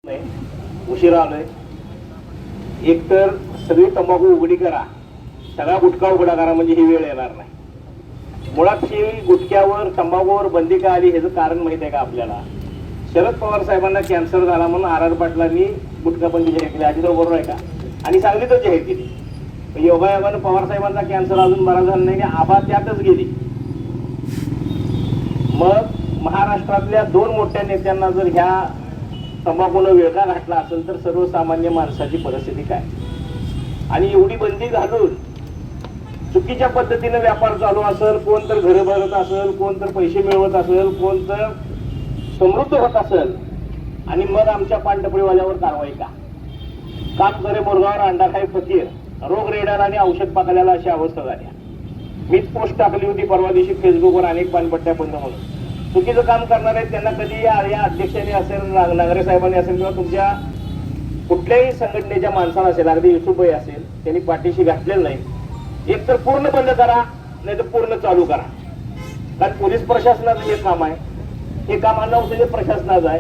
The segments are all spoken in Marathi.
उशिरा आलोय. एक तर सगळी तंबाखू उघडी करा, सगळा गुटखा उघडा करा, म्हणजे ही वेळ येणार नाही. मुळात ही गुटख्यावर तंबाखूवर बंदी का आली ह्याचं कारण माहित आहे का आपल्याला? शरद पवार साहेबांना कॅन्सर झाला म्हणून आर पाटलांनी गुटखा बंदी जाहीर केली. अजितराव बरोबर आहे का? आणि सांगलीतच जाहीर केली. योगायोगानं पवार साहेबांचा कॅन्सर अजून बरा झाला नाही, आबा त्यातच गेली. मग महाराष्ट्रातल्या दोन मोठ्या नेत्यांना जर ह्या तंबाखूनं वेगळा घातला असेल तर सर्वसामान्य माणसाची परिस्थिती काय? आणि एवढी बंदी घालून चुकीच्या पद्धतीने व्यापार चालू असेल, कोण तर घरं भरत असेल, कोण तर पैसे मिळवत असेल, कोण तर समृद्ध होत असेल, आणि मग आमच्या पानटपरीवाल्यावर कारवाई का? काम करे मुरगावर अंडा खाय फकीर, रोग रेडार आणि औषध पाकल्याला अशी अवस्था झाली. मीच पोस्ट टाकली होती परवा दिवशी फेसबुकवर, अनेक पानपट्ट्या बंद म्हणून. चुकीचं काम करणार आहेत त्यांना कधी या अध्यक्षाने असेल, नांगरे साहेबांनी असेल, किंवा तुमच्या कुठल्याही संघटनेच्या माणसाला असेल, अगदी युसुफभाई असेल, त्यांनी पाठीशी घातलेलं नाही. एक तर पूर्ण बंद करा, नाही तर पूर्ण चालू करा. कारण पोलीस प्रशासनाचं हे काम आहे. हे काम अनावश्यक प्रशासनाचं आहे,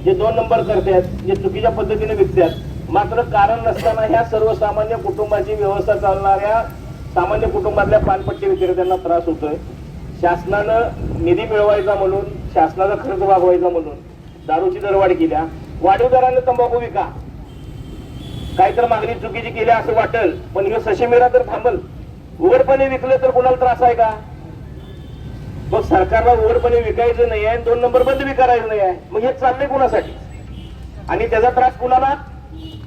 जे 2 नंबर करतात, जे चुकीच्या पद्धतीने विकतात. मात्र कारण नसताना ह्या सर्वसामान्य कुटुंबाची व्यवस्था चालणाऱ्या सामान्य कुटुंबातल्या पानपट्टी विक्रेत्यांना त्रास होतोय. शासनानं निधी मिळवायचा म्हणून, शासनाचा खर्च भागवायचा म्हणून दारूची दरवाढ केल्या. वाढीव दराने तंबाखू विका, काहीतरी मागणी चुकीची केली असं वाटेल, पण हे सशेमेरा तर थांबल. उघडपणे विकलं तर कोणाला त्रास आहे का? मग सरकारला उघडपणे विकायचं नाही आहे, 2 नंबर बंद बी करायचं नाही आहे. मग हे चाललंय कोणासाठी? आणि त्याचा त्रास कुणाला?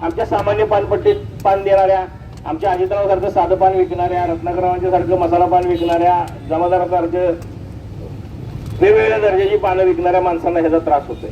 आमच्या सामान्य पानपट्टीत पान देणाऱ्या, आमच्या अजितराव सारखं साधं पान विकणाऱ्या, रत्नाकरावांच्या सारखं मसाला पान विकणाऱ्या, जमादारासारखं वेगवेगळ्या दर्जाची पानं विकणाऱ्या माणसांना ह्याचा त्रास होतोय.